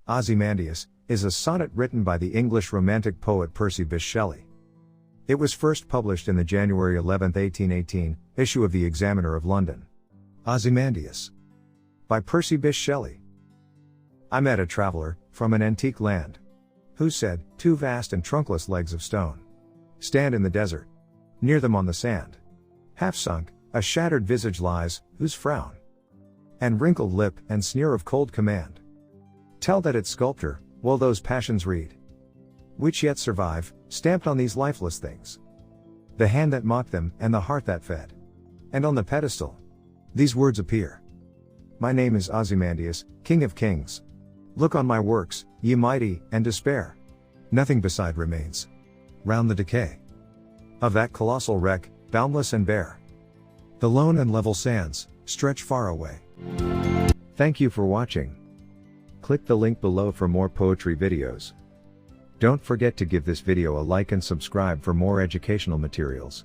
Ozymandias is a sonnet written by the English Romantic poet Percy Bysshe Shelley. It was first published in the January 11, 1818, issue of the Examiner of London. Ozymandias. By Percy Bysshe Shelley. I met a traveller, from an antique land, who said, 2 vast and trunkless legs of stone stand in the desert. Near them on the sand, half sunk, a shattered visage lies, whose frown and wrinkled lip and sneer of cold command tell that its sculptor will those passions read which yet survive, stamped on these lifeless things. The hand that mocked them, and the heart that fed. And on the pedestal, these words appear. My name is Ozymandias, King of Kings. Look on my works, ye mighty, and despair. Nothing beside remains. Round the decay of that colossal wreck, boundless and bare. The lone and level sands stretch far away. Thank you for watching. Click the link below for more poetry videos. Don't forget to give this video a like and subscribe for more educational materials.